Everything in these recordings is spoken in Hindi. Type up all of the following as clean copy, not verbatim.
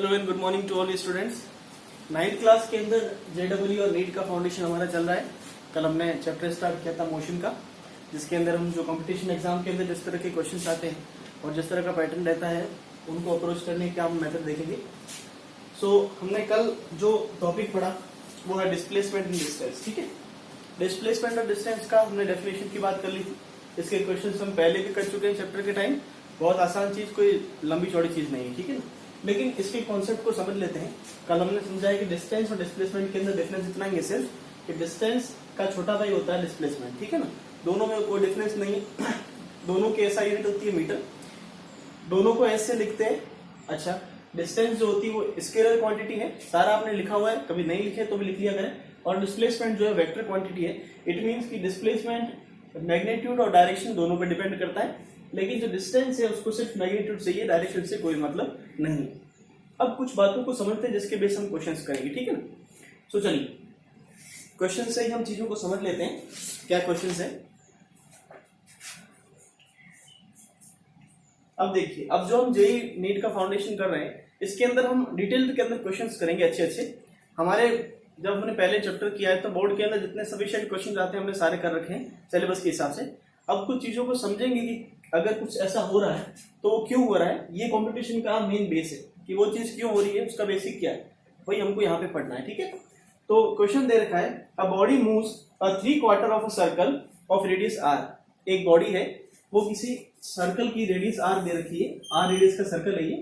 Hello and good morning to all students. 9th class के अंदर जेडब्ल्यू और नीट का फाउंडेशन हमारा चल रहा है। कल हमने चैप्टर स्टार्ट किया था मोशन का, जिसके अंदर हम जो कंपटीशन एग्जाम के अंदर जिस तरह के क्वेश्चंस आते हैं और जिस तरह का पैटर्न रहता है उनको अप्रोच करने के हम मेथड देखेंगे। हमने कल जो टॉपिक पढ़ा वो है डिस्प्लेसमेंट एंड डिस्टेंस। ठीक है, डिस्प्लेसमेंट और डिस्टेंस का हमने डेफिनेशन की बात कर ली थी। इसके क्वेश्चन हम पहले भी कर चुके हैं चैप्टर के टाइम। बहुत आसान चीज, कोई लंबी चौड़ी चीज नहीं है। ठीक है ना, लेकिन इसके कॉन्सेप्ट को समझ लेते हैं। कल हमने समझाया कि डिस्टेंस और डिस्प्लेसमेंट के अंदर डिफरेंस इतना ही है सिर्फ कि डिस्टेंस का छोटा भाई होता है डिस्प्लेसमेंट। ठीक है ना, दोनों में कोई डिफरेंस नहीं है। दोनों की ऐसा यूनिट होती है मीटर, दोनों को ऐसे लिखते हैं। अच्छा, डिस्टेंस जो होती है वो स्केलर क्वांटिटी है, सारा आपने लिखा हुआ है, कभी नहीं लिखे तो भी लिख लिया करें। और डिस्प्लेसमेंट जो है वेक्टर क्वांटिटी है। इट मीन्स कि डिस्प्लेसमेंट मैग्नीट्यूड और डायरेक्शन दोनों पे डिपेंड करता है, लेकिन जो डिस्टेंस है उसको सिर्फ मैग्नीट्यूड चाहिए, डायरेक्शन से कोई मतलब नहीं। अब कुछ बातों को समझते हैं जिसके बेस हम क्वेश्चंस करेंगे। ठीक है ना, सो चलिए क्वेश्चन से ही हम चीजों को समझ लेते हैं। क्या क्वेश्चंस है अब देखिए। अब जो हम जेई नीट का फाउंडेशन कर रहे हैं इसके अंदर हम डिटेल के अंदर क्वेश्चंस करेंगे अच्छे। हमारे जब हमने पहले चैप्टर किया है तो बोर्ड के अंदर जितने सफिशिएंट क्वेश्चन आते हैं हमने सारे कर रखे हैं सिलेबस के हिसाब से। अब कुछ चीजों को समझेंगे कि अगर कुछ ऐसा हो रहा है तो वो क्यों हो रहा है। ये कंपटीशन का मेन बेस है कि वो चीज क्यों हो रही है, उसका बेसिक क्या है, वही हमको यहाँ पे पढ़ना है। ठीक है, तो क्वेश्चन दे रखा है a body moves a 3/4 of a circle of radius r. एक बॉडी है, वो किसी सर्कल की रेडियस आर दे रखी है। आर रेडियस का सर्कल है, ये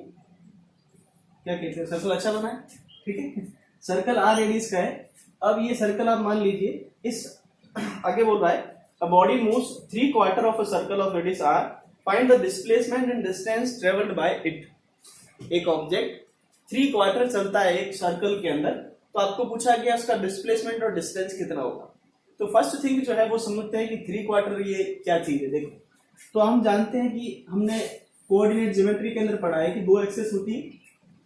क्या कहते हैं, सर्कल अच्छा बना है। ठीक है, सर्कल आर रेडियस का है। अब ये सर्कल आप मान लीजिए, इस आगे बोल रहा है a body moves 3/4 of a circle of radius r, find the displacement and distance traveled by it। एक ऑब्जेक्ट 3/4 चलता है एक सर्कल के अंदर, तो आपको पूछा गया उसका डिस्प्लेसमेंट और डिस्टेंस कितना होगा। तो फर्स्ट थिंग जो है वो समझते हैं कि 3/4 ये क्या चीज है। देखो, तो हम जानते हैं कि हमने कोऑर्डिनेट ज्योमेट्री के अंदर पढ़ा है कि दो एक्सेस होती है।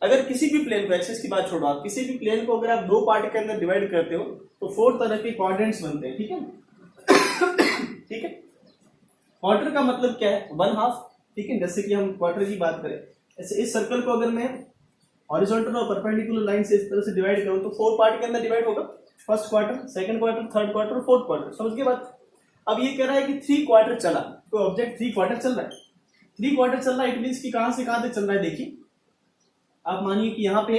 अगर किसी भी प्लेन को, एक्सेस की बात छोड़ो, आप किसी भी प्लेन को अगर आप दो पार्ट के अंदर डिवाइड करते हो तो 4 तरह के क्वाड्रेंट्स बनते हैं। ठीक है, ठीक है, क्वार्टर का मतलब क्या है, 1/2। ठीक है, जैसे कि हम क्वार्टर की बात करें, ऐसे इस सर्कल को अगर मैं हॉरिजॉन्टल और परपेंडिकुलर लाइन से इस तरह से डिवाइड करूं तो 4 पार्ट के अंदर डिवाइड होगा। First quarter, second quarter, third quarter और फोर्थ क्वार्टर। समझ गए बात। अब ये कह रहा है कि 3/4 चला, तो ऑब्जेक्ट 3/4 चल रहा है। 3/4 चल रहा है, इट मींस कि कहां से कहां तक चल रहा है। देखिए, आप मानिए कि यहाँ पे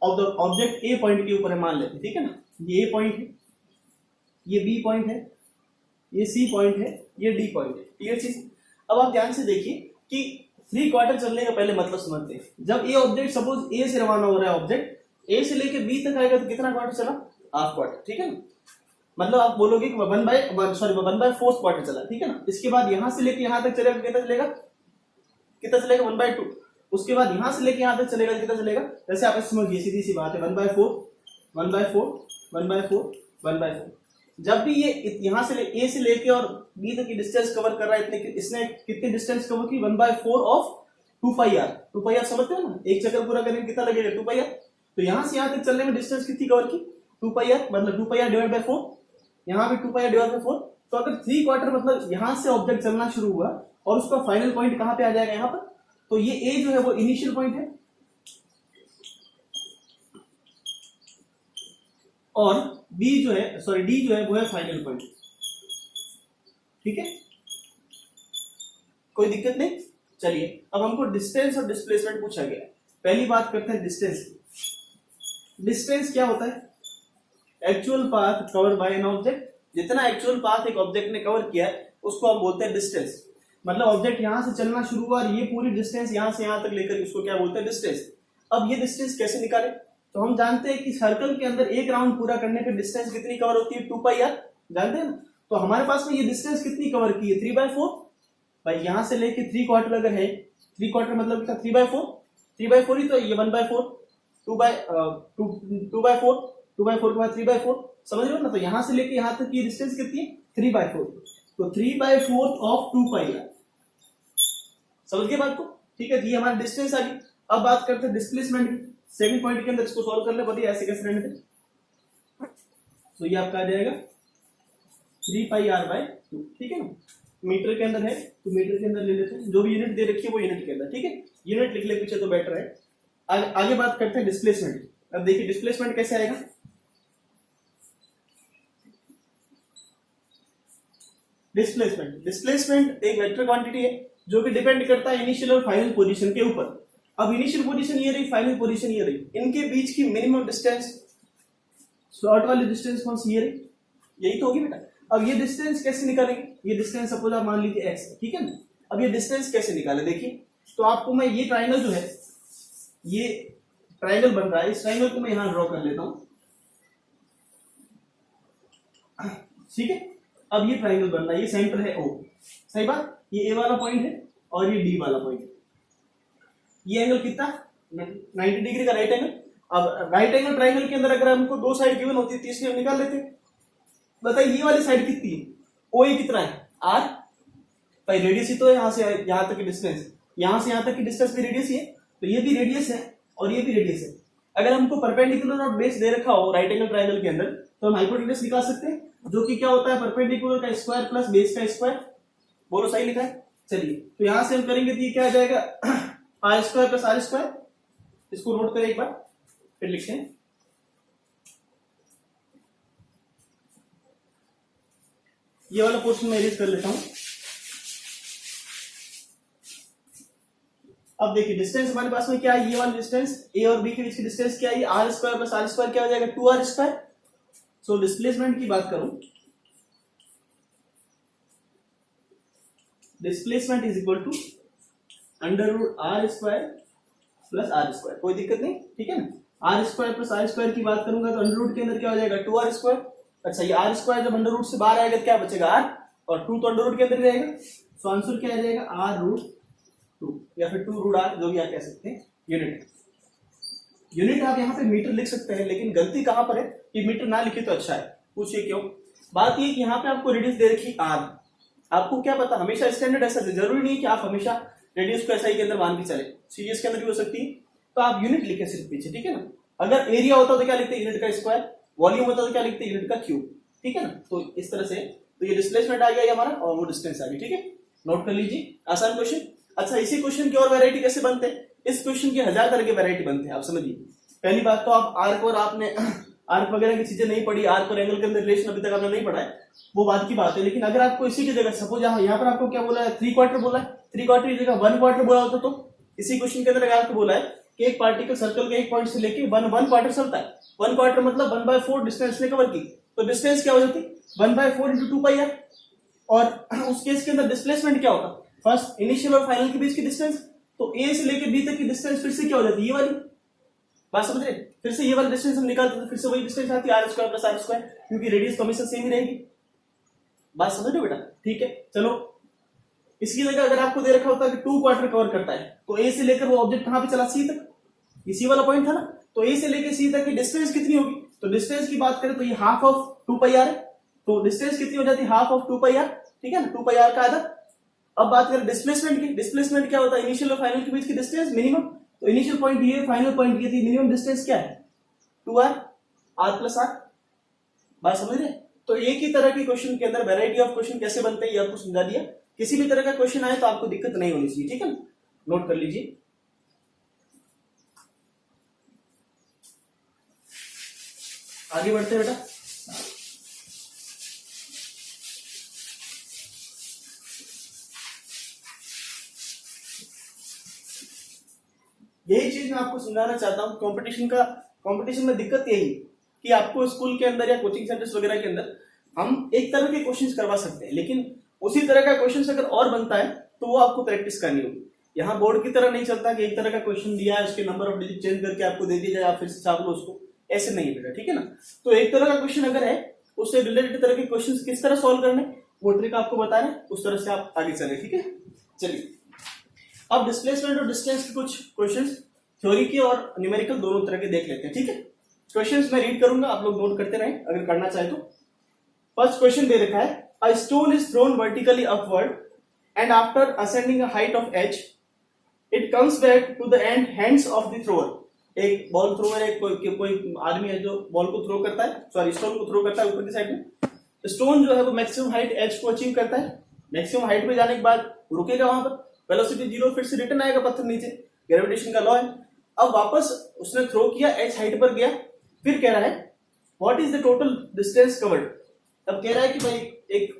ऑब्जेक्ट ए पॉइंट के ऊपर है, मान लेते। ठीक है ना, ये ए पॉइंट है, ये बी पॉइंट है, ये सी पॉइंट है, ये डी पॉइंट है। क्लियर चीज। अब आप ध्यान से देखिए कि 3/4 चलने का पहले मतलब समझते हैं। जब ये ऑब्जेक्ट सपोज ए से रवाना हो रहा है, ऑब्जेक्ट ए से लेके बी तक आएगा तो कितना क्वार्टर चला, 1/2 क्वार्टर। ठीक है ना, मतलब आप बोलोगे कि 1/4 क्वार्टर चला। ठीक है ना, इसके बाद यहां से लेके यहां तक चलेगा, कितना चलेगा, 1/2। उसके बाद यहां से लेके यहां तक चलेगा, कितना चलेगा। जैसे आप समझिए, सीधी सी बात है, 1/4 1/4 1/4 1/4। जब भी ये यहां से ए से लेके और बी तक की डिस्टेंस कवर कर रहा है, इतने इसने कितनी डिस्टेंस कवर की, 1/4 ऑफ 2πr। 2πr समझते हैं ना, एक चक्कर पूरा करने में कितना लगेगा, 2πr। तो यहां से यहां तक चलने में डिस्टेंस कितनी कवर की, 2πr, मतलब 2πr डिवाइड बाय 4। यहां पे 2πr डिवाइड बाय 4। तो अगर 3/4 मतलब यहां से ऑब्जेक्ट चलना शुरू हुआ और उसका फाइनल पॉइंट कहां पे आ जाएगा, यहां पर। तो ये ए जो है वो इनिशियल पॉइंट है और बी जो है, सॉरी डी जो है वो है फाइनल पॉइंट। ठीक है, कोई दिक्कत नहीं। चलिए, अब हमको डिस्टेंस और डिस्प्लेसमेंट पूछा गया। पहली बात करते हैं डिस्टेंस की। डिस्टेंस क्या होता है, actual path cover by an object. जितना एक्चुअल पाथ एक ऑब्जेक्ट ने कवर किया है उसको हम बोलते हैं डिस्टेंस। मतलब ऑब्जेक्ट यहां से चलना शुरू हुआ और ये पूरी डिस्टेंस यहां से यहां तक लेकर उसको क्या बोलते हैं, डिस्टेंस। अब ये डिस्टेंस कैसे निकाले, तो हम जानते हैं कि सर्कल के अंदर एक राउंड पूरा करने पे डिस्टेंस कितनी कवर होती है, 2πr। जानते हैं ना, तो हमारे पास में ये डिस्टेंस कितनी कवर की है, 3/4। भाई यहां से लेके 3/4 अगर है, 3/4 मतलब क्या, 3/4। 3/4 ही तो ये 1/4, 2/4 2/4 के बाद 3/4। समझ रहे हो ना, तो यहां से लेके यहां तक की डिस्टेंस कितनी है, 3/4। तो 3/4 ऑफ 2πr। समझ गए बात को। ठीक है, ये हमारी डिस्टेंस आ गई। अब बात करते हैं डिस्प्लेसमेंट की। सेकंड पॉइंट के अंदर इसको सॉल्व कर ले, बताइए ऐसे कैसे रहने थे। तो ये आपका आ जाएगा 3πr/2। ठीक है ना, मीटर के अंदर है तो मीटर के अंदर ले लेते हैं, जो भी यूनिट दे रखी है वो यूनिट के अंदर। ठीक है, यूनिट लिख ले पीछे तो बेटर है। आगे बात करते हैं डिस्प्लेसमेंट। अब देखिए डिस्प्लेसमेंट कैसे आएगा। डिस्प्लेसमेंट एक वेक्टर क्वांटिटी है जो कि डिपेंड करता है इनिशियल और फाइनल पोजीशन के ऊपर। अब इनिशियल पोजीशन ये रही, फाइनल पोजीशन ये रही, इनके बीच की मिनिमम डिस्टेंस, शॉर्ट वाली डिस्टेंस कौन सी ये रही, यही तो होगी बेटा। अब ये डिस्टेंस कैसे निकालेंगे, ये डिस्टेंस सपोज आप मान लीजिए x, ठीक है ना। अब ये डिस्टेंस कैसे निकाले, देखिए तो आपको मैं ये ट्राइंगल जो है, ये ट्राइंगल बन रहा है, इस ट्राइंगल को मैं यहां ड्रॉ कर लेता हूं, ठीक है। अब ये ट्राइंगल बन रहा है, ये सेंटर है O, सही बात। ये A वाला पॉइंट है और ये D वाला पॉइंट है। ये एंगल कितना, 90 डिग्री का राइट एंगल। अब राइट एंगल ट्राइंगल के अंदर अगर हमको दो साइड गिवन होती है, तीसरी हम निकाल लेते हैं। बताइए ये वाली साइड कितनी है, OA कितना है, R, भाई रेडियस ही तो है यहां से यहां तक की डिस्टेंस, यहां से यहां तक की डिस्टेंस भी रेडियस ही है, तो ये भी रेडियस है और ये भी रेडियस है। अगर हमको परपेंडिकुलर और बेस दे रखा हो राइट एंगल ट्राइंगल के अंदर, तो हम हाइपोटेन्यूज निकाल सकते हैं, जो कि क्या होता है, परपेंडिकुलर का स्क्वायर प्लस बेस का स्क्वायर। बोलो सही लिखा है। चलिए तो यहां से हम करेंगे तो ये क्या आ जाएगा, r square plus r square. इसको नोट करें एक बार, फिर लिखते हैं। ये वाला पोर्शन मैं इरेज कर लेता हूं। अब देखिए डिस्टेंस हमारे पास में क्या है, ये वाला डिस्टेंस ए और बी के बीच की डिस्टेंस क्या है, r square plus r square क्या हो जाएगा, 2r स्क्वायर। सो डिस्प्लेसमेंट की बात करूं, displacement is equal to under root r square plus r square, कोई दिक्कत नहीं, ठीक है ना। R square plus r square की बात करूंगा तो अंडर रूट के अंदर क्या हो जाएगा, 2r स्क्वायर। अच्छा ये आर स्क्वायर जब अंडर रूट से बाहर आएगा क्या बचेगा, r, और 2 तो अंडर रूट के अंदर रहेगा। सो आंसर क्या आ जाएगा, r रूट 2 या फिर 2 रूट r, जो भी आप कह सकते हैं। यूनिट आप यहाँ पे मीटर लिख सकते हैं, लेकिन गलती कहां पर है कि मीटर ना लिखे तो अच्छा है। पूछिए क्यों। बात ये कि यहाँ पे आपको रेडियस दे रखी r, आपको क्या पता, हमेशा स्टैंडर्ड ऐसा जरूरी नहीं कि आप हमेशा रेडियस को SI के अंदर मान के चले, सीरीज के अंदर भी हो सकती है। तो आप यूनिट लिखे सिर्फ पीछे, ठीक है ना। अगर एरिया होता तो क्या लिखते, यूनिट का स्क्वायर, वॉल्यूम होता तो क्या लिखते, यूनिट का क्यूब, ठीक है ना। तो इस तरह से तो ये डिस्प्लेसमेंट आ गया हमारा और वो डिस्टेंस आ गई, ठीक है। नोट कर लीजिए, आसान क्वेश्चन। अच्छा इसी क्वेश्चन की और वैरायटी कैसे बनते हैं, इस क्वेश्चन की 1000 तरह के वैरायटी बनते हैं, आप समझिए। पहली बात तो आप आर्क और आपने आर्क वगैरह की चीजें नहीं पढ़ी, आर्क और एंगल के अंदर रिलेशन अभी तक आपने नहीं पढ़ा है, वो बात की बात है। लेकिन अगर आपको इसी की जगह सपोज यहाँ पर आपको क्या बोला है, 3/4 बोला है, 3/4 की जगह 1/4 बोला होता तो इसी क्वेश्चन के अंदर अगर आपको बोला है कि एक पार्टिकल सर्कल के एक पॉइंट से लेके 1/4 चलता है, 1/4 मतलब 1/4 डिस्टेंस ने कवर की, तो डिस्टेंस क्या हो जाती, 1/4 × 2πr। और उस केस के अंदर डिस्प्लेसमेंट क्या होता, फर्स्ट इनिशियल और फाइनल के बीच की डिस्टेंस, तो ए से लेके बी तक की डिस्टेंस फिर से क्या हो जाती है, ये वाली बात समझ रहे। फिर से ये वाली डिस्टेंस हम निकालते तो फिर से वही डिस्टेंस आती है, r square plus r square, क्योंकि रेडियस तो हमेशा सेम ही रहेगी। बात समझ रहे हो बेटा, ठीक है। चलो इसकी जगह अगर आपको दे रखा होता है कि 2/4 कवर करता है, तो ए से लेकर वो ऑब्जेक्ट कहां पे चला, सी तक, इसी वाला पॉइंट था ना। तो ए से लेकर सी तक की डिस्टेंस कितनी होगी, तो डिस्टेंस की बात करें तो ये हाफ ऑफ 2πr है, तो डिस्टेंस कितनी हो जाती है, हाफ ऑफ 2πr, ठीक है ना, 2πr का आधा। अब बात करें डिस्प्लेसमेंट की, डिस्प्लेसमेंट क्या होता है, इनिशियल और फाइनल के बीच की डिस्टेंस मिनिमम। तो इनिशियल पॉइंट ये, फाइनल पॉइंट ये थी, मिनिमम डिस्टेंस क्या है, 2r, r प्लस r। बात समझ रहे। तो एक ही तरह के क्वेश्चन के अंदर वैरायटी ऑफ क्वेश्चन कैसे बनते हैं ये आपको समझा दिया। किसी भी तरह का क्वेश्चन आए तो आपको दिक्कत नहीं होनी चाहिए, ठीक है ना, नोट कर लीजिए। आगे बढ़ते हैं बेटा। यही चीज मैं आपको समझाना चाहता हूं। कंपटीशन में दिक्कत यही कि आपको स्कूल के अंदर या कोचिंग सेंटर्स वगैरह के अंदर हम एक तरह के क्वेश्चंस करवा सकते हैं, लेकिन उसी तरह का क्वेश्चन अगर और बनता है तो वो आपको प्रैक्टिस करनी होगी। यहाँ बोर्ड की तरह नहीं चलता कि एक तरह का क्वेश्चन दिया है उसके नंबर ऑफ डिजिट चेंज करके आपको दे दिया जाए, आप फिर से छाप लो उसको, ऐसे नहीं बेटा, ठीक है ना। तो एक तरह का क्वेश्चन अगर है उससे रिलेटेड तरह के क्वेश्चन किस तरह सॉल्व करने वो ट्रिक आपको बता रहे हैं, उस तरह से आप आगे चले, ठीक है। चलिए अब डिस्प्लेसमेंट और डिस्टेंस के कुछ क्वेश्चंस थ्योरी के और न्यूमेरिकल दोनों तरह के देख लेते हैं, ठीक है। क्वेश्चंस मैं रीड करूंगा, आप लोग नोट करते रहें अगर करना चाहे तो। फर्स्ट क्वेश्चन दे रखा है, a stone is thrown vertically upward and after ascending a height of h it comes back to the hands of the thrower. एक बॉल थ्रोअर है, कोई आदमी है जो बॉल को थ्रो करता है, सॉरी स्टोन को थ्रो करता है ऊपर की साइड में। स्टोन जो है वो मैक्सिमम हाइट h को अचीव करता है, मैक्सिमम हाइट पे जाने के बाद रुकेगा वहां पर, वेलोसिटी 0, फिर से रिटर्न आएगा पत्थर नीचे, ग्रेविटेशन का लॉ है। अब वापस उसने थ्रो किया, h हाइट पर गया, फिर कह रहा है what is the total distance covered. अब कह रहा है कि भाई एक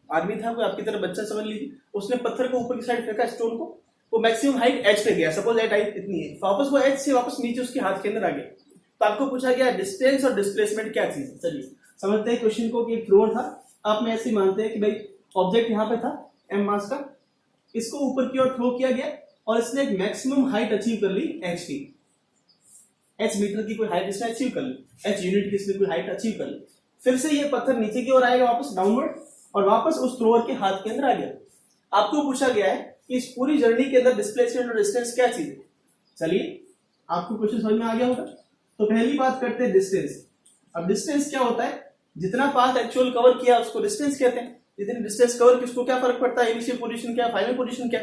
आदमी था, कोई आपकी तरह बच्चा समझ लीजिए, उसने पत्थर को ऊपर की साइड फेंका, स्टोन को, वो मैक्सिमम हाइट h पे गया, सपोज h हाइट इतनी है, वापस वो h से वापस नीचे उसके हाथ के अंदर आ गया। तो आपको पूछा गया डिस्टेंस और डिस्प्लेसमेंट क्या चीज है। चलिए समझते हैं क्वेश्चन को कि एक थ्रोअर था, आप में ऐसे मानते हैं कि भाई ऑब्जेक्ट यहाँ पे था m मास का, इसको ऊपर की ओर थ्रो किया गया और इसने एक मैक्सिमम हाइट अचीव कर ली h की, h मीटर की कोई हाइट इसने अचीव कर ली, h यूनिट की इसने कोई हाइट अचीव कर ली। फिर से ये पत्थर नीचे की ओर आएगा वापस डाउनवर्ड और वापस उस थ्रोअर के हाथ के अंदर आ गया। आपको पूछा गया है कि इस पूरी जर्नी के अंदर डिस्प्लेसमेंट और डिस्टेंस क्या चीज है। चलिए आपको क्वेश्चन समझ में आ गया होगा। तो पहली बात करते हैं डिस्टेंस। अब डिस्टेंस क्या होता है, जितना पाथ एक्चुअल कवर किया उसको डिस्टेंस कहते हैं। जितनी डिस्टेंस कवर की उसको क्या फर्क पड़ता है, इनिशियल पोजीशन क्या, फाइनल पोजीशन क्या।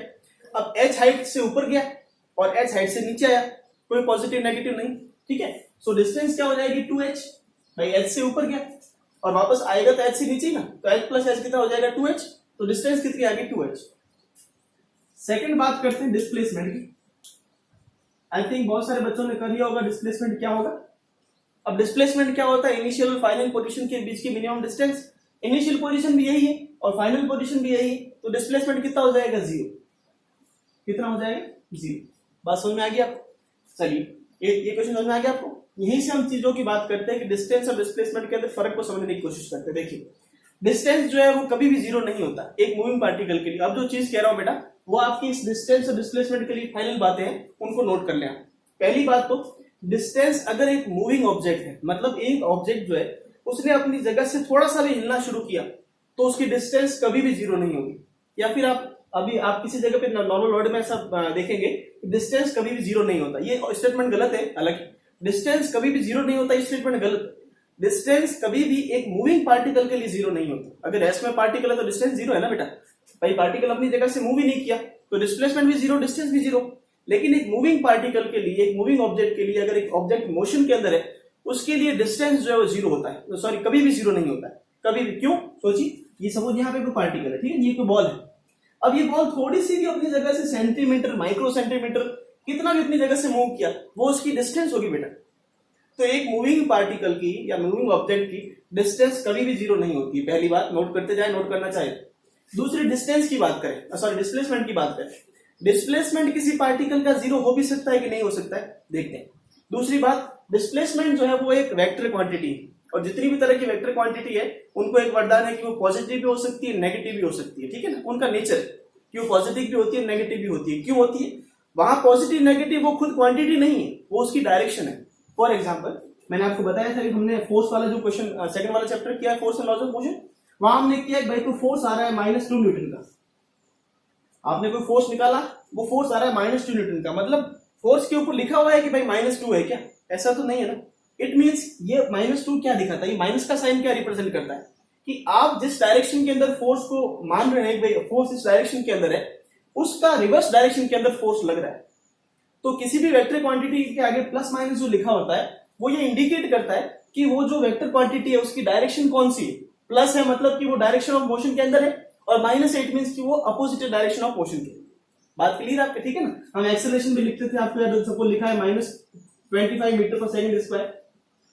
अब h हाइट से ऊपर गया और h हाइट से नीचे आया, कोई पॉजिटिव नेगेटिव नहीं, ठीक है। सो डिस्टेंस क्या हो जाएगी 2h, भाई h से ऊपर गया और वापस आएगा तो h से नीचे ना, तो h प्लस h कितना हो जाएगा 2h, तो डिस्टेंस कितनी आ गई 2h। सेकंड बात करते हैं डिस्प्लेसमेंट की। आई थिंक बहुत सारे बच्चों ने कर लिया होगा डिस्प्लेसमेंट क्या होगा। अब डिस्प्लेसमेंट क्या होता है, इनिशियल और फाइनल पोजीशन के बीच की मिनिमम डिस्टेंस। इनिशियल पोजीशन भी यही है और फाइनल पोजीशन भी यही है, तो डिस्प्लेसमेंट कितना हो जाएगा 0। कितना हो जाएगा 0। बात समझ में आ गई आपको। चलिए ये क्वेश्चन समझ में आ गया आपको। यहीं से हम चीजों की बात करते हैं कि डिस्टेंस और डिस्प्लेसमेंट के अंदर फर्क को समझने की कोशिश करते हैं। देखिए डिस्टेंस जो है वो कभी भी 0 नहीं होता एक मूविंग पार्टिकल के लिए। अब जो चीज कह रहा हूं बेटा वो आपकी इस डिस्टेंस और डिस्प्लेसमेंट के लिए फाइनल बातें हैं, उनको नोट कर लें। पहली बात तो डिस्टेंस अगर एक मूविंग ऑब्जेक्ट है, मतलब एक ऑब्जेक्ट जो है उसने अपनी जगह से थोड़ा सा भी हिलना शुरू किया तो उसकी डिस्टेंस कभी भी 0 नहीं होगी। या फिर आप किसी जगह पे नॉर्मल वर्ड में ऐसा देखेंगे डिस्टेंस कभी भी 0 नहीं होता। ये स्टेटमेंट गलत है, हालांकि डिस्टेंस कभी भी 0 नहीं होता, ये स्टेटमेंट गलत है। डिस्टेंस कभी भी एक मूविंग पार्टिकल के लिए 0 नहीं होता। अगर एस में पार्टिकल है तो डिस्टेंस 0 है ना बेटा, भाई पार्टिकल अपनी जगह से मूव ही नहीं किया तो डिस्प्लेसमेंट भी 0, डिस्टेंस भी 0। लेकिन एक मूविंग पार्टिकल के लिए, एक मूविंग ऑब्जेक्ट के लिए, अगर एक ऑब्जेक्ट मोशन के अंदर है उसके लिए डिस्टेंस जो है वो 0 होता है, सॉरी कभी भी 0 नहीं होता है, कभी भी। क्यों, सोचिए, ये सपोज यहाँ पे कोई पार्टिकल है, ठीक है, ये कोई बॉल है। अब ये बॉल थोड़ी सी भी अपनी जगह से सेंटीमीटर, माइक्रो सेंटीमीटर, कितना भी अपनी जगह से मूव किया, वो उसकी डिस्टेंस होगी बेटा। तो एक मूविंग पार्टिकल की या मूविंग ऑब्जेक्ट की डिस्टेंस कभी भी 0 नहीं होती। पहली बात नोट करते जाए, नोट करना चाहिए। दूसरी डिस्टेंस की बात करें, सॉरी डिस्प्लेसमेंट की बात करें। डिस्प्लेसमेंट किसी पार्टिकल का 0 हो भी सकता है कि नहीं हो सकता है, देखते हैं। दूसरी बात, डिस्प्लेसमेंट जो है वो एक वेक्टर क्वांटिटी है और जितनी भी तरह की वेक्टर क्वांटिटी है उनको एक वरदान है कि वो पॉजिटिव भी हो सकती है, नेगेटिव भी हो सकती है, ठीक है ना। उनका नेचर कि वो पॉजिटिव भी होती है, नेगेटिव भी होती है। क्यों होती है, वहां पॉजिटिव नेगेटिव वो खुद क्वांटिटी नहीं है, वो उसकी डायरेक्शन है। फॉर एग्जाम्पल मैंने आपको बताया था कि हमने फोर्स वाला जो क्वेश्चन सेकंड वाला चैप्टर किया, force and laws of motion, वहां हमने किया भाई कोई फोर्स आ रहा है -2 न्यूटन का, आपने कोई फोर्स निकाला, वो फोर्स आ रहा है -2 न्यूटन का, मतलब फोर्स के ऊपर लिखा हुआ है कि भाई -2 है क्या, ऐसा तो नहीं है ना। इट मींस ये -2 क्या दिखाता है, ये माइनस का साइन क्या रिप्रेजेंट करता है कि आप जिस डायरेक्शन के अंदर फोर्स को मान रहे हैं, भाई फोर्स इस डायरेक्शन के अंदर है, उसका रिवर्स डायरेक्शन के अंदर फोर्स लग रहा है। तो किसी भी वेक्टर क्वांटिटी के आगे प्लस माइनस जो लिखा होता है वो ये इंडिकेट करता है कि वो जो वेक्टर क्वांटिटी है उसकी डायरेक्शन कौन सी है। प्लस है मतलब कि वो डायरेक्शन ऑफ मोशन के अंदर है और -8 मींस कि वो अपोजिट डायरेक्शन ऑफ मोशन के। बात क्लियर आपके, ठीक है ना। हम एक्सेलरेशन भी लिखते थे, आपको याद सबको लिखा है -25 मीटर पर सेकंड स्क्वायर,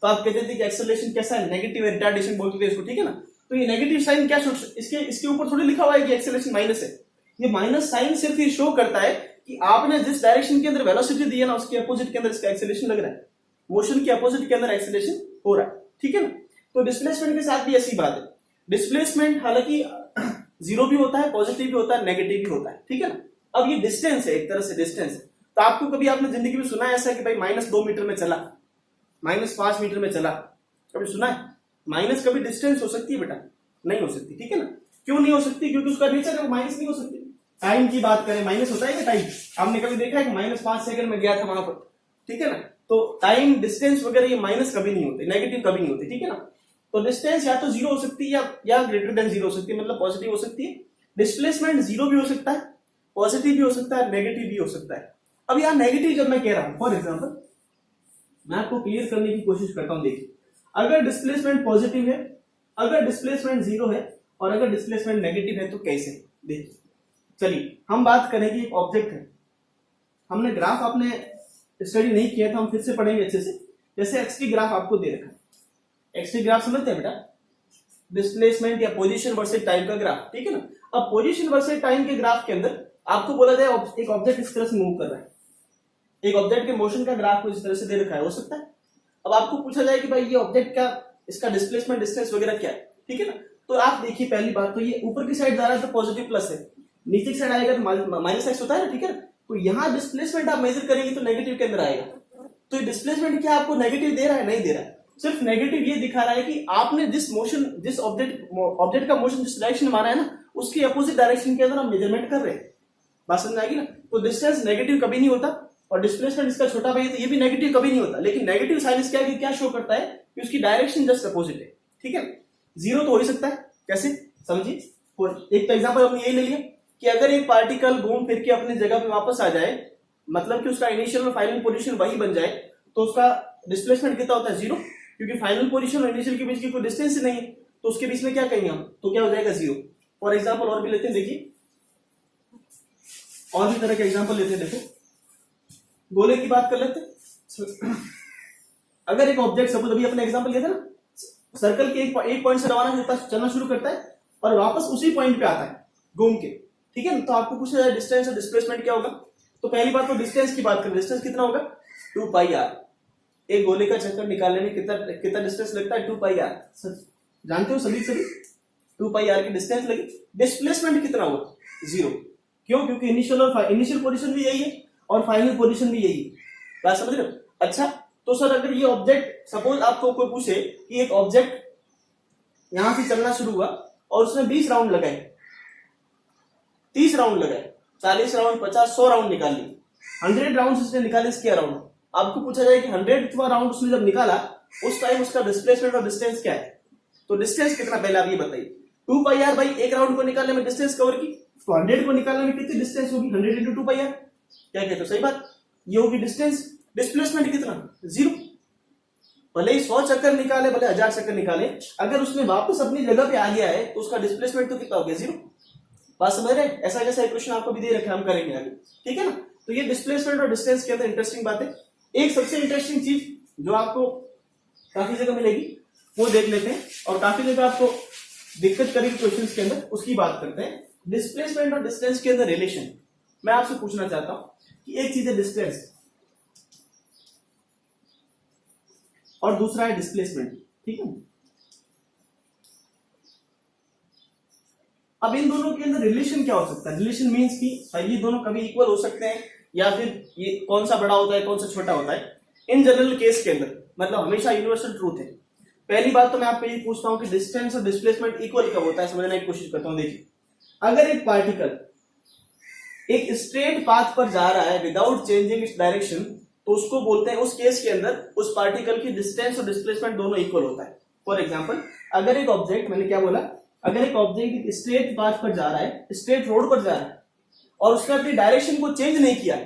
तो आप कहते थे कि एक्सेलरेशन कैसा है, नेगेटिव रिटार्डेशन बोलते थे इसको, ठीक है ना। तो ये नेगेटिव साइन क्या, इसके ऊपर थोड़ी लिखा हुआ है कि एक्सेलरेशन माइनस है। ये माइनस साइन सिर्फ ये शो करता है कि आपने जिस डायरेक्शन के अंदर वेलोसिटी दी है ना उसके अपोजिट के अंदर इसका एक्सेलरेशन लग रहा है, मोशन के अपोजिट के अंदर एक्सेलरेशन हो रहा है, ठीक है ना। तो डिस्प्लेसमेंट के साथ भी ऐसी बात है। डिस्प्लेसमेंट हालांकि 0 भी होता है, पॉजिटिव भी होता है, नेगेटिव भी होता है, ठीक है ना। अब ये डिस्टेंस है, एक तरह से डिस्टेंस। तो आपको कभी आपने जिंदगी में सुना है ऐसा कि भाई -2 मीटर में चला, -5 मीटर में चला, कभी सुना है? माइनस कभी डिस्टेंस हो सकती है बेटा, नहीं हो सकती, ठीक है ना। क्यों नहीं हो सकती, क्योंकि उसका नेचर है वो माइनस नहीं हो सकती। टाइम की बात करें, माइनस होता है क्या टाइम, आपने कभी देखा है कि -5 सेकंड में गया था वहां पर, ठीक है ना। तो टाइम, डिस्टेंस वगैरह ये माइनस कभी नहीं होते, नेगेटिव कभी नहीं होते, ठीक है ना। तो डिस्टेंस या तो 0 हो सकती है या ग्रेटर देन 0 हो सकती है, मतलब पॉजिटिव हो सकती है। डिस्प्लेसमेंट 0 भी हो सकता है, पॉजिटिव भी हो सकता है, नेगेटिव भी हो सकता है। अब यहाँ नेगेटिव जब मैं कह रहा हूं, फॉर एग्जाम्पल मैं आपको क्लियर करने की कोशिश करता हूं। देखिए अगर डिस्प्लेसमेंट पॉजिटिव है, अगर डिस्प्लेसमेंट 0 है और अगर डिस्प्लेसमेंट नेगेटिव है तो कैसे, देखिए। चलिए हम बात करें कि एक ऑब्जेक्ट है, हमने ग्राफ आपने स्टडी नहीं किया तो हम फिर से पढ़ेंगे अच्छे से। जैसे एक्स की ग्राफ आपको दे रखा है, एक्स की ग्राफ समझते हैं बेटा, डिस्प्लेसमेंट या पोजीशन वर्सेस टाइम का ग्राफ, ठीक है ना। अब पोजीशन वर्सेस टाइम के ग्राफ के अंदर आपको बोला जाए एक ऑब्जेक्ट इस तरह से मूव कर रहा है, एक ऑब्जेक्ट के मोशन का ग्राफ को इस तरह से दे रखा है, हो सकता है। अब आपको पूछा जाए कि भाई ये ऑब्जेक्ट का इसका डिस्प्लेसमेंट डिस्टेंस वगैरह क्या है, ठीक है ना। तो आप देखिए पहली बात तो ये ऊपर की साइड जा रहा है तो पॉजिटिव प्लस है, नीचे की साइड आएगा तो माइनस एक्स होता है ना, ठीक है ना। तो यहाँ डिस्प्लेसमेंट आप मेजर करेंगे तो नेगेटिव के अंदर आएगा। तो ये डिस्प्लेसमेंट क्या आपको नेगेटिव दे रहा है? नहीं दे रहा है, सिर्फ नेगेटिव ये दिखा रहा है कि आपने जिस मोशन, जिस ऑब्जेक्ट का मोशन जिस डायरेक्शन माना है ना, उसकी अपोजिट डायरेक्शन के अंदर हम मेजरमेंट कर रहे हैं। बात समझ आएगी ना। तो डिस्टेंस नेगेटिव कभी नहीं होता और डिस्प्लेसमेंट इसका छोटा भाई है तो ये भी नेगेटिव कभी नहीं होता। लेकिन नेगेटिव साइन इसका क्या शो करता है कि उसकी डायरेक्शन जस्ट अपोजिट है, ठीक है। जीरो तो हो ही सकता है, कैसे समझिए। एक तो एग्जांपल हमने यही ले लिया कि अगर एक पार्टिकल घूम फिर के अपनी जगह पे वापस आ जाए, मतलब कि उसका इनिशियल और फाइनल पोजीशन वही बन जाए, तो उसका डिस्प्लेसमेंट कितना होता है? जीरो, क्योंकि फाइनल पोजीशन और इनिशियल के बीच की कोई डिस्टेंस नहीं है, तो उसके बीच में क्या कहेंगे हम? तो क्या हो जाएगा? जीरो। फॉर एग्जाम्पल और भी लेते हैं, देखिए और भी तरह के एग्जाम्पल लेते हैं। देखो गोले की बात कर लेते हैं। अगर एक ऑब्जेक्ट सपोज अभी अपने एग्जाम्पल लिया था ना, सर्कल के एक पॉइंट से रवाना चलना शुरू करता है और वापस उसी पॉइंट पे आता है घूम के, ठीक है ना। तो आपको पूछा जाए डिस्टेंस और डिस्प्लेसमेंट क्या होगा, तो पहली बात तो डिस्टेंस की बात करें, डिस्टेंस कितना होगा? 2 पाई आर। एक गोले का चक्कर निकालने में कितना डिस्टेंस लगता है? 2 पाई आर। जानते हो सभी 2 पाई आर की डिस्टेंस लगी। डिस्प्लेसमेंट कितना हुआ? जीरो। क्यों? क्योंकि इनिशियल पोजीशन भी यही है और फाइनल पोजीशन भी यही है। बात समझ रहे हो? अच्छा तो सर अगर ये ऑब्जेक्ट, सपोज आपको कोई पूछे कि एक ऑब्जेक्ट यहां से चलना शुरू हुआ और उसने 20 राउंड लगाए, 30 राउंड लगाए, 40 राउंड, 50, 100 राउंड निकाल ली, 100 राउंड उसने निकाले इसके राउंड। आपको पूछा जाए कि 100वां राउंड उसने जब निकाला उस टाइम उसका डिस्प्लेसमेंट और डिस्टेंस क्या है? तो डिस्टेंस कितना पहले आप ये बताइए। 2 पाई आर भाई, एक राउंड को निकालने में डिस्टेंस कवर की, तो 100 को निकालने में कितनी डिस्टेंस होगी? 100 इंटू 2 पाई आर। क्या कहते हो? सही बात, ये होगी डिस्टेंस। डिस्प्लेसमेंट कितना? जीरो। भले ही 100 चक्कर निकाले, भले 1000 चक्कर निकाले, अगर उसने वापस अपनी जगह पे आ गया है तो उसका डिस्प्लेसमेंट तो कितना हो गया? जीरो। बात समझ रहे हैं? ऐसा जैसा क्वेश्चन आपको भी दे रखे हम करेंगे आगे, ठीक है ना। तो ये डिस्प्लेसमेंट और डिस्टेंस के अंदर इंटरेस्टिंग बात है। एक सबसे इंटरेस्टिंग चीज जो आपको काफी जगह मिलेगी वो देख लेते हैं, और काफी जगह आपको दिक्कत करेगी क्वेश्चन के अंदर, उसकी बात करते हैं। डिस्प्लेसमेंट और डिस्टेंस के अंदर रिलेशन। मैं आपसे पूछना चाहता हूं कि एक चीज है डिस्टेंस और दूसरा है डिस्प्लेसमेंट, ठीक है। अब इन दोनों के अंदर रिलेशन क्या हो सकता है? रिलेशन मींस कि ये दोनों कभी इक्वल हो सकते हैं या फिर ये कौन सा बड़ा होता है कौन सा छोटा होता है। इन जनरल केस के अंदर मतलब हमेशा यूनिवर्सल ट्रूथ है। पहली बात तो मैं आपको ये पूछता हूं कि डिस्टेंस और डिस्प्लेसमेंट इक्वल कब होता है, समझने की कोशिश करता हूं। देखिए अगर एक पार्टिकल एक स्ट्रेट पाथ पर जा रहा है विदाउट चेंजिंग इट्स डायरेक्शन, तो उसको बोलते हैं, उस केस के अंदर उस पार्टिकल की डिस्टेंस और डिस्प्लेसमेंट दोनों इक्वल होता है। फॉर एग्जांपल अगर एक ऑब्जेक्ट, मैंने क्या बोला, अगर एक ऑब्जेक्ट एक स्ट्रेट पाथ पर जा रहा है, स्ट्रेट रोड पर जा रहा है और उसने अपनी डायरेक्शन को चेंज नहीं किया,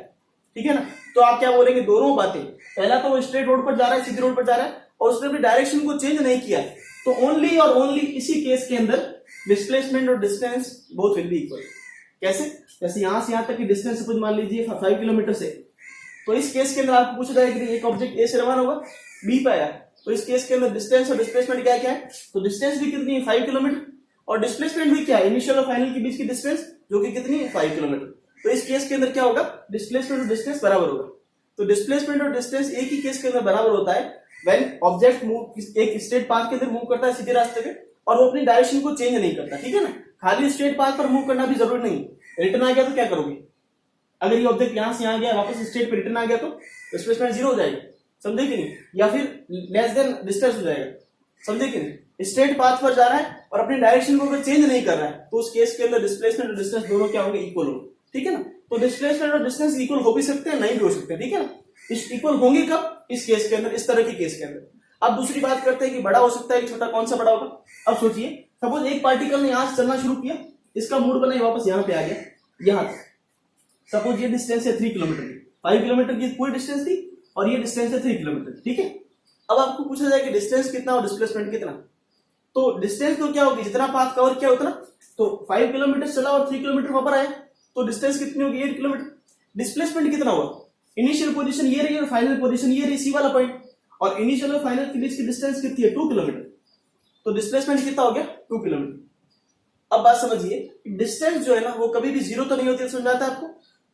ठीक है ना, तो आप क्या बोलेंगे? दोनों बातें, पहला तो वो स्ट्रेट रोड पर जा रहा है, सीधी रोड पर जा रहा है और उसने अपनी डायरेक्शन को चेंज नहीं किया, तो ओनली और ओनली इसी केस के अंदर डिस्प्लेसमेंट और distance both will be equal. कैसे? जैसे यहां से यहां तक की डिस्टेंस सपोज मान लीजिए 5 किलोमीटर से, तो इस केस के अंदर आपको पूछा जाएगा कि एक ऑब्जेक्ट ए से रवाना होगा बी पे आया, तो इस केस के अंदर डिस्टेंस और डिस्प्लेसमेंट क्या क्या है? तो डिस्टेंस भी कितनी है? 5 किलोमीटर, और डिस्प्लेसमेंट भी क्या है? इनिशियल और फाइनल के बीच की डिस्टेंस जो कि कितनी है? 5 किलोमीटर। तो इस केस के अंदर क्या होगा? डिस्प्लेसमेंट और डिस्टेंस बराबर होगा। तो डिस्प्लेसमेंट और डिस्टेंस एक ही केस के अंदर बराबर होता है व्हेन ऑब्जेक्ट मूव एक स्ट्रेट पाथ के अंदर मूव करता है सीधे रास्ते पे और वो अपनी डायरेक्शन को चेंज नहीं करता, ठीक है ना। खाली स्ट्रेट पाथ पर मूव करना भी जरूरी नहीं, रिटर्न आ गया तो क्या करोगे? अगर ये ऑब्जेक्ट यहां से यहां गया वापस स्ट्रेट पे रिटर्न आ गया तो डिस्प्लेसमेंट जीरो हो जाएगा, समझे कि नहीं? या फिर लेस देन डिस्टेंस हो जाएगा, समझे कि नहीं? स्ट्रेट पाथ पर जा रहा है और अपनी डायरेक्शन को अगर चेंज नहीं कर रहा है तो उस केस के अंदर डिस्प्लेसमेंट और डिस्टेंस दोनों क्या होंगे? इक्वल होंगे, ठीक है ना। तो डिस्प्लेसमेंट और डिस्टेंस इक्वल हो भी सकते हैं, नहीं भी हो सकते हैं, ठीक है ना। इक्वल होंगे कब? इस केस के अंदर, इस तरह के केस के अंदर। अब दूसरी बात करते हैं कि बड़ा हो सकता है कि छोटा, कौन सा बड़ा होगा? अब सोचिए सपोज एक पार्टिकल ने यहां से चलना शुरू किया, इसका मूड बना वापस यहां पे आ गया, यहां तक। सपोज ये डिस्टेंस है 3 किलोमीटर की, 5 किलोमीटर की पूरी डिस्टेंस थी और ये डिस्टेंस है 3 किलोमीटर, ठीक है। अब आपको पूछा जाए कि डिस्टेंस कितना और डिस्प्लेसमेंट कितना, तो डिस्टेंस तो क्या होगी? जितना पाथ कवर किया उतना, तो 5 किलोमीटर चला और 3 किलोमीटर वापस आया तो डिस्टेंस कितनी होगी? 8 किलोमीटर। डिस्प्लेसमेंट कितना हुआ? इनिशियल पोजीशन ये रही और फाइनल पोजीशन ये रही, सी वाला पॉइंट, और इनिशियल और फाइनल के बीच की डिस्टेंस कितनी है 2 किलोमीटर, तो डिस्प्लेसमेंट कितना हो गया 2 किलोमीटर। अब बात समझिए, डिस्टेंस जो है ना वो कभी भी जीरो तो नहीं होती, समझ आता है आपको?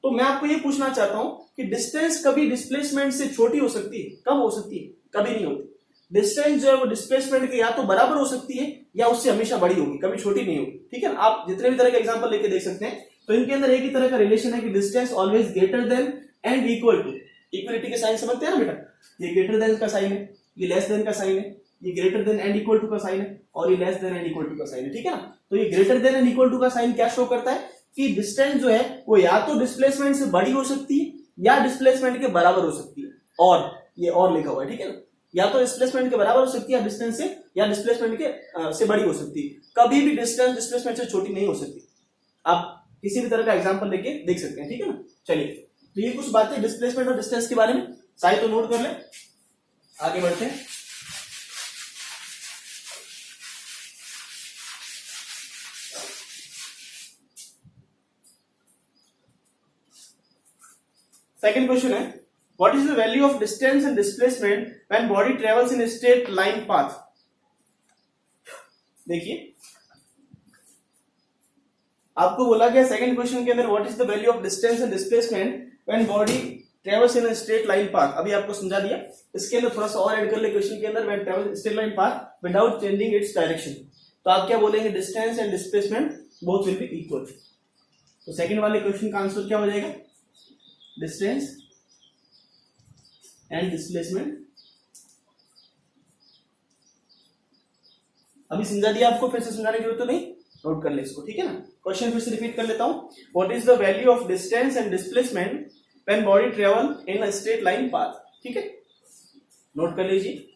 तो मैं आपको ये पूछना चाहता हूं कि डिस्टेंस कभी डिस्प्लेसमेंट से छोटी हो सकती है, कम हो सकती है, कभी नहीं होती। डिस्टेंस जो है वो डिस्प्लेसमेंट के या तो बराबर हो सकती है या उससे हमेशा बड़ी होगी, कभी छोटी नहीं होगी, ठीक है ना। आप जितने भी तरह के एग्जांपल लेके देख सकते हैं, तो इनके अंदर एक ही तरह का रिलेशन है कि distance always greater than and equal to. Equality के साइन समझते हैं ना बेटा, ये ग्रेटर देन का साइन है, ये लेस देन का साइन है, ये greater than and equal to का साइन है, और ये less than and equal to का साइन है, ठीक है ना। तो ये greater than and equal to का साइन क्या शो करता है कि डिस्टेंस जो है वो या तो डिस्प्लेसमेंट से बड़ी हो सकती है या डिस्प्लेसमेंट के बराबर हो सकती है, और ये और लिखा हुआ है, ठीक है ना, या तो डिस्प्लेसमेंट के बराबर हो सकती है या डिस्टेंस से, या डिस्प्लेसमेंट के से बड़ी हो सकती है, कभी भी डिस्टेंस डिस्प्लेसमेंट से छोटी नहीं हो सकती। आप किसी भी तरह का एग्जांपल लेके देख सकते हैं, ठीक है ना। चलिए, तो ये कुछ बातें डिस्प्लेसमेंट और डिस्टेंस के बारे में, साइड तो नोट कर ले, आगे बढ़ते हैं। सेकंड क्वेश्चन है, what is the value of distance and displacement when body travels in straight line path. देखिए, आपको बोला गया सेकंड क्वेश्चन के अंदर what is the value of distance and displacement when body travels in straight line path. अभी आपको समझा दिया, इसके अंदर थोड़ा सा और ऐड कर ले क्वेश्चन के अंदर, when travels straight line path without changing its direction. तो आप क्या बोलेंगे, distance and displacement both will be equal. तो सेकंड वाले क्वेश्चन का आंसर क्या हो जाएगा, डिस्टेंस एंड डिस्प्लेसमेंट। अभी समझा दिया आपको, फिर से समझाने की जरूरत तो नहीं, नोट कर ले इसको, ठीक है ना। क्वेश्चन फिर से रिपीट कर लेता हूं, what is the value of distance and displacement when body travel in a straight line path, ठीक है, नोट कर लीजिए।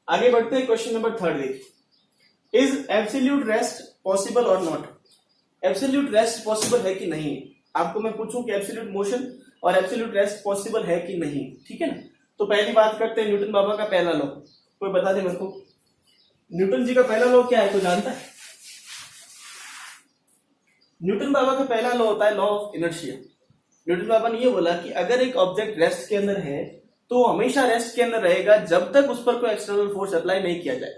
आगे बढ़ते हैं, क्वेश्चन नंबर 3 देखिए, इज एब्सोल्यूट रेस्ट पॉसिबल और नॉट। एब्सोल्यूट रेस्ट पॉसिबल है कि नहीं है, आपको मैं पूछूं कि एब्सोल्यूट मोशन और एब्सोल्यूट रेस्ट पॉसिबल है कि नहीं, ठीक है ना। तो पहली बात करते हैं न्यूटन बाबा का पहला लॉ, कोई बता दे मेरे को, न्यूटन जी का पहला लॉ क्या है, कोई जानता है? न्यूटन बाबा का पहला लॉ होता है लॉ ऑफ इनर्शिया। न्यूटन बाबा ने ये बोला कि अगर एक ऑब्जेक्ट रेस्ट के अंदर है तो हमेशा रेस्ट के अंदर रहेगा जब तक उस पर कोई एक्सटर्नल फोर्स अप्लाई नहीं किया जाए,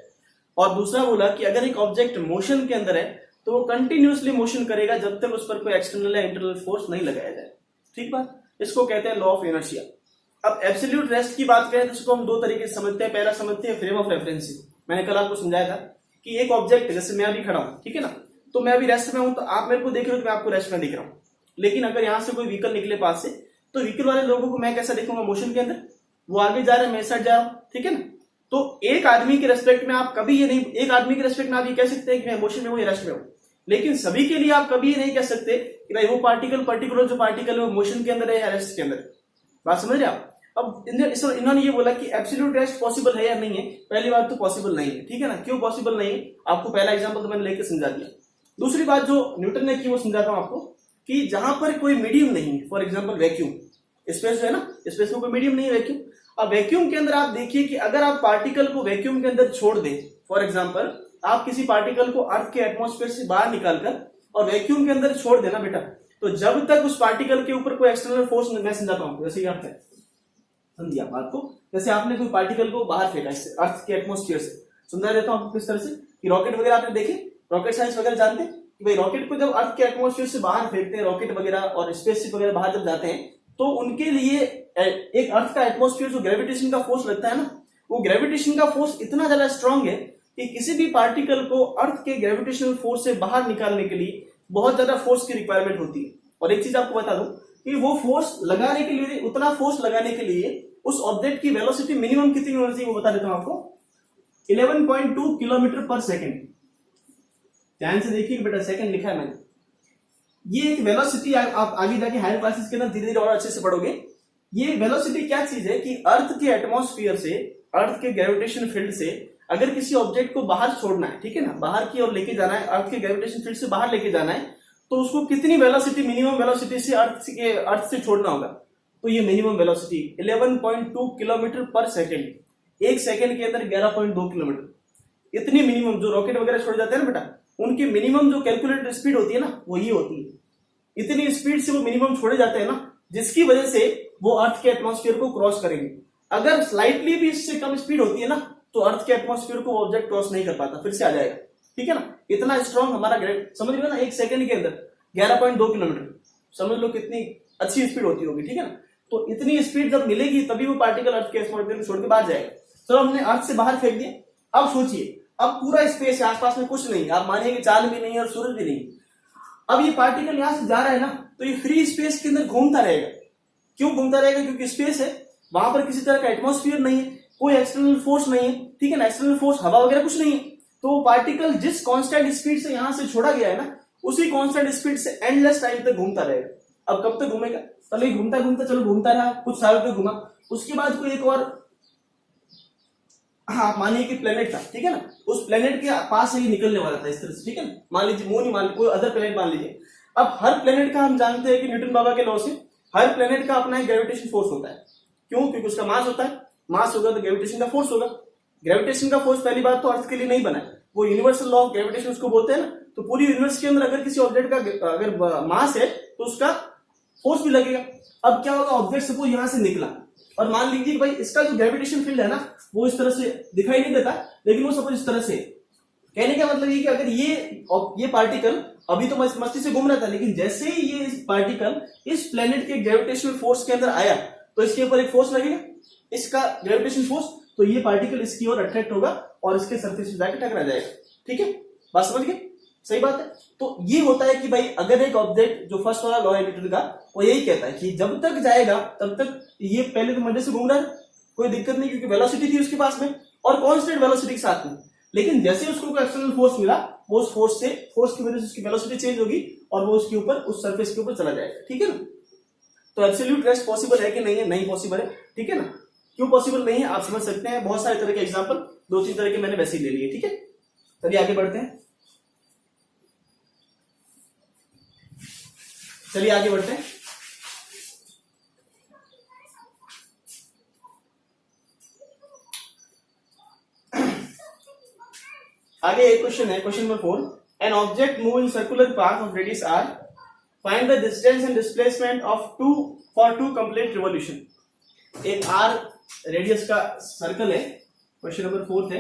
और दूसरा बोला कि अगर एक ऑब्जेक्ट मोशन के अंदर है तो वो कंटिन्यूअसली मोशन करेगा जब तक उस पर कोई एक्सटर्नल या इंटरनल फोर्स नहीं लगाया जाए, ठीक बात, इसको कहते हैं लॉ ऑफ इनर्शिया। अब एब्सोल्यूट रेस्ट की बात करें तो इसको हम दो तरीके से समझते हैं। पहला समझते हैं फ्रेम ऑफ रेफरेंस। मैंने कल आपको समझाया था कि एक ऑब्जेक्ट, जैसे मैं अभी खड़ा हूं, ठीक है ना, तो मैं अभी रेस्ट में हूं, तो आप मेरे को देख रहे हो तो मैं आपको रेस्ट में दिख रहा हूं, लेकिन अगर यहां से कोई व्हीकल निकले पास से, तो व्हीकल वाले लोगों को मैं कैसा देखूंगा, मोशन के अंदर, वो आगे जा रहा है, मैं साइड जा रहा हूं, ठीक है ना। तो एक आदमी के रेस्पेक्ट में आप कभी ये नहीं, एक आदमी के रेस्पेक्ट में आप ये कह सकते हैं कि मैं मोशन में हूं या रेस्ट में हूं, लेकिन सभी के लिए आप कभी ये नहीं कह सकते कि भाई वो पार्टिकल, पर्टिकुलर जो पार्टिकल है वो मोशन के अंदर है या रेस्ट के अंदर। बात समझ रहे आप? अब इन्होंने ये बोला कि एब्सोल्यूट रेस्ट पॉसिबल है या नहीं है। पहली बात तो पॉसिबल नहीं है, ठीक है ना। क्यों पॉसिबल नहीं है, आपको पहला एग्जांपल तो मैंने लेके समझा दिया। दूसरी बात जो न्यूटन ने की वो समझाता हूं आपको, कि जहां पर कोई मीडियम नहीं, फॉर एग्जांपल वैक्यूम, स्पेस जो है ना, स्पेस में कोई मीडियम नहीं है, वैक्यूम। अब वैक्यूम के अंदर आप देखिए कि अगर आप पार्टिकल को वैक्यूम के अंदर छोड़ दें, फॉर एग्जांपल आप किसी पार्टिकल को अर्थ के एटमॉस्फेयर से बाहर निकालकर और वैक्यूम के अंदर छोड़ देना बेटा, तो जब तक उस पार्टिकल के ऊपर कोई एक्सटर्नल फोर्स, मैं समझाता हूं, जैसे अर्थ है, समझिए आप बात को, जैसे आपने कोई पार्टिकल को बाहर फेंका इससे, अर्थ के एटमॉस्फेयर से, समझा देता हूं आपको किस तरह से, कि रॉकेट वगैरह आपने देखे, रॉकेट साइंस वगैरह जानते हैं कि भाई रॉकेट को जब अर्थ के एटमॉस्फेयर से बाहर फेंकते हैं, रॉकेट वगैरह और स्पेसशिप वगैरह बाहर जब जाते हैं, तो उनके लिए एक अर्थ का एटमॉस्फेयर जो ग्रेविटेशन का फोर्स लगता है ना, वो ग्रेविटेशन का फोर्स इतना ज्यादा स्ट्रांग है कि किसी भी पार्टिकल को अर्थ के ग्रेविटेशनल फोर्स से बाहर निकालने के लिए बहुत ज्यादा फोर्स की रिक्वायरमेंट होती है। और एक चीज आपको बता दूं कि वो फोर्स लगाने के लिए, उतना फोर्स लगाने के लिए उस ऑब्जेक्ट की वेलोसिटी मिनिमम कितनी होनी चाहिए, वो बता देता हूं आपको, 11.2 किलोमीटर पर सेकेंड। ध्यान से देखिए बेटा, सेकंड लिखा है मैंने, ये एक वेलोसिटी, आप आगे जाके हायर क्लासेस के अंदर धीरे धीरे और अच्छे से पढ़ोगे। ये वेलोसिटी क्या चीज है कि अर्थ के एटमॉस्फेयर से, अर्थ के ग्रेविटेशन फील्ड से अगर किसी ऑब्जेक्ट को बाहर छोड़ना है, ठीक है ना, बाहर की ओर लेके जाना है, अर्थ के ग्रेविटेशन फील्ड से बाहर लेके जाना है, तो उसको कितनी वेलोसिटी, मिनिमम वेलोसिटी से अर्थ से छोड़ना होगा। तो ये मिनिमम वेलोसिटी 11.2 किलोमीटर पर सेकेंड, एक सेकेंड के अंदर 11.2 किलोमीटर, इतनी मिनिमम, जो रॉकेट वगैरह छोड़ जाते हैं ना बेटा, उनकी मिनिमम जो कैलकुलेटेड स्पीड होती है ना, वो ये होती है। इतनी स्पीड से वो मिनिमम छोड़े जाते हैं ना, जिसकी वजह से वो अर्थ के एटमॉस्फेयर को क्रॉस करेंगे। अगर स्लाइटली भी इससे कम स्पीड होती है ना तो अर्थ के एटमॉस्फेयर को ऑब्जेक्ट क्रॉस नहीं कर पाता, फिर से आ जाएगा। ठीक है ना, इतना स्ट्रॉन्ग हमारा समझ रहे हो ना, 1 सेकंड के अंदर 11.2 किलोमीटर, समझ लो कितनी अच्छी स्पीड होती होगी। ठीक है ना, तो इतनी स्पीड जब मिलेगी तभी वो पार्टिकल अर्थ के एटमॉस्फेयर को छोड़ के बाहर जाएगा। चलो हमने अर्थ से बाहर फेंक दिया। अब सोचिए, अब पूरा स्पेस है, आसपास में कुछ नहीं, आप मानिए कि चांद भी नहीं है और सूरज भी नहीं। अब ये पार्टिकल यहां से जा रहा है ना, तो ये फ्री स्पेस के अंदर घूमता रहेगा। क्यों घूमता रहेगा? क्योंकि स्पेस है, वहां पर किसी तरह का एटमॉस्फेयर नहीं है, कोई एक्सटर्नल फोर्स नहीं है। ठीक है ना, एक्सटर्नल फोर्स हवा वगैरह कुछ नहीं है। तो पार्टिकल जिस कांस्टेंट स्पीड से यहां से छोड़ा गया है ना, उसी कांस्टेंट स्पीड से एंडलेस टाइम तक घूमता रहेगा। अब कब तक घूमेगा? पहले घूमता घूमता चलो घूमता रहा, कुछ सालों तक घूमा, उसके बाद कोई एक और, हाँ मानिए कि प्लेनेट था। ठीक है ना, उस प्लेनेट के पास से ही निकलने वाला था इस तरह से। ठीक है ना, मान लीजिए मून ही मान लीजिए, कोई अदर प्लेनेट मान लीजिए। अब हर प्लेनेट का हम जानते हैं कि न्यूटन बाबा के लॉ से हर प्लेनेट का अपना एक ग्रेविटेशन फोर्स होता है। क्यों? क्योंकि उसका मास होता है, मास होगा तो ग्रेविटेशन का फोर्स होगा। ग्रेविटेशन का फोर्स पहली बात तो अर्थ के लिए नहीं बना है, वो यूनिवर्सल लॉ ऑफ ग्रेविटेशन उसको बोलते हैं ना। तो पूरी यूनिवर्स के अंदर अगर किसी ऑब्जेक्ट का अगर मास है तो उसका फोर्स भी लगेगा। अब क्या होगा, ऑब्जेक्ट सपोज यहां से निकला और मान लीजिए कि भाई इसका जो ग्रेविटेशन फील्ड है ना वो इस तरह से दिखाई नहीं देता, लेकिन वो सपोज इस तरह से। कहने का मतलब ये कि अगर ये पार्टिकल अभी तो मस्ती से घूम रहा था, लेकिन जैसे ही ये पार्टिकल इस प्लेनेट के ग्रेविटेशनल फोर्स के अंदर आया तो इसके ऊपर एक फोर्स लगेगा, इसका ग्रेविटेशन फोर्स, तो ये पार्टिकल इसकी ओर अट्रैक्ट होगा और इसके सरफेस पे जाकर टकरा जाएगा। ठीक है, बात समझ गए? सही बात है। तो ये होता है कि भाई अगर एक ऑब्जेक्ट, जो फर्स्ट वाला लॉ है न्यूटन का, वो यही कहता है कि जब तक जाएगा तब तक ये पहले तो मजे से घूम रहा है, कोई दिक्कत नहीं, क्योंकि वेलोसिटी थी उसके पास में और कांस्टेंट वेलोसिटी के साथ में। लेकिन जैसे उसको कोई एक्सटर्नल फोर्स मिला, वो उस फोर्स की वजह से उसकी वेलोसिटी चेंज होगी और वो उसके ऊपर, उस सरफेस के ऊपर चला जाएगा। ठीक है ना, तो एब्सोल्यूट रेस्ट पॉसिबल है कि नहीं है? नहीं पॉसिबल है। ठीक है ना, क्यों पॉसिबल नहीं है आप समझ सकते हैं। बहुत सारे तरह के एग्जांपल, 2-3 तरह के मैंने वैसे ही ले लिए। ठीक है, चलिए आगे बढ़ते हैं। चलिए आगे बढ़ते हैं। आगे एक क्वेश्चन है, question number 4। An object move in circular path of radius r, find the distance and displacement of two complete revolution. एक r रेडियस का सर्कल है, क्वेश्चन नंबर 4 है।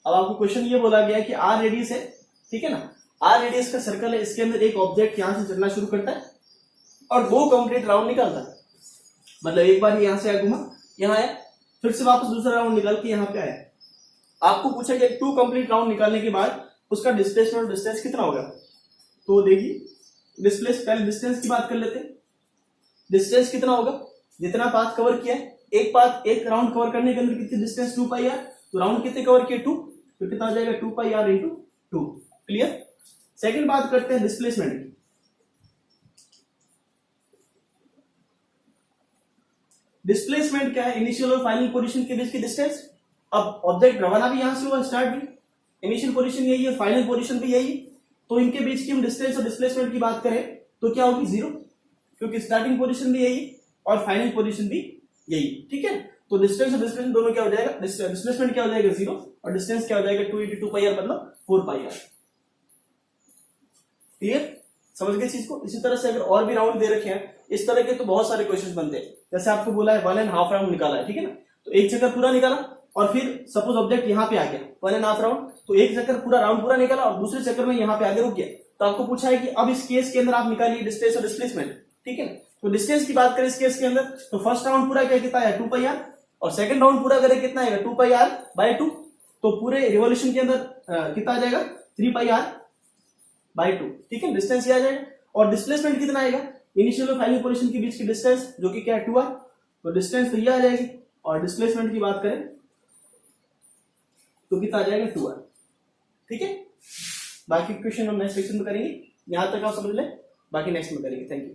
अब आपको क्वेश्चन ये बोला गया कि r रेडियस है, ठीक है ना, r रेडियस का सर्कल है, इसके अंदर एक ऑब्जेक्ट यहां से चलना शुरू करता है और 2 कंप्लीट राउंड निकालता है। मतलब एक बार यहां से आया, घुमा, यहां आया, फिर से वापस दूसरा राउंड निकाल के यहां पे आया। आपको पूछा गया 2 कंप्लीट राउंड निकालने के बाद उसका डिस्प्लेसमेंट डिस्टेंस कितना होगा। तो देखिए पहले डिस्टेंस की बात कर लेते हैं। डिस्टेंस कितना होगा? जितना पाथ कवर किया है, एक राउंड कवर करने के अंदर कितनी डिस्टेंस 2 पाई आर, तो राउंड कितने कवर किए 2, तो कितना आ जाएगा 2 पाई आर इंटू 2। क्लियर। सेकंड बात करते हैं डिस्प्लेसमेंट की। डिस्प्लेसमेंट क्या है? इनिशियल और फाइनल पोजीशन के बीच की डिस्टेंस। अब ऑब्जेक्ट रवाना भी यहां से हुआ, स्टार्ट भी, इनिशियल पोजीशन यही है, फाइनल पोजीशन भी यही, तो इनके बीच की हम डिस्टेंस और डिस्प्लेसमेंट की बात करें तो क्या होगी 0, क्योंकि स्टार्टिंग पोजीशन भी यही और फाइनल पोजीशन भी यही। ठीक है, तो डिस्टेंस और डिस्प्लेसमेंट दोनों क्या हो जाएगा, डिस्प्लेसमेंट क्या हो जाएगा 0 और डिस्टेंस क्या हो जाएगा 2 into 2 पाई आर, मतलब 4 पाई आर। क्लियर, समझ गए चीज को। इसी तरह से अगर और भी राउंड दे रखे हैं इस तरह के तो बहुत सारे क्वेश्चन बनते हैं। जैसे आपको बोला है 1.5 राउंड निकाला है, ठीक है ना, तो एक चक्कर पूरा निकाला और फिर सपोज ऑब्जेक्ट यहाँ पे आ गया 1.5 राउंड, तो एक चक्कर पूरा राउंड पूरा निकाला और दूसरे चक्कर में यहाँ पे आगे रुक गया। तो आपको पूछा है कि अब इस केस के अंदर आप निकालिए डिस्टेंस और डिस्प्लेसमेंट। ठीक है, तो डिस्टेंस की बात करें इस केस के अंदर, तो फर्स्ट राउंड पूरा क्या कितना है 2 पाई आर, और सेकंड राउंड पूरा करें कितना आएगा 2 पाई आर बाय 2, तो पूरे रिवॉल्यूशन के अंदर कितना आ जाएगा 3 पाई आर बाय 2। ठीक है, डिस्टेंस ये आ जाएगा। और डिस्प्लेसमेंट कितना आएगा, इनिशियल और फाइनल पोजीशन के बीच की डिस्टेंस जो कि क्या है 2r, तो डिस्टेंस तो ये आ जाएगी। और डिस्प्लेसमेंट की बात करें तो कितना आ जाएगा 2r। ठीक है, बाकी क्वेश्चन हम नेक्स्ट सेक्शन में करेंगे, यहां तक आप समझ लें, बाकी नेक्स्ट में करेंगे। Thank you.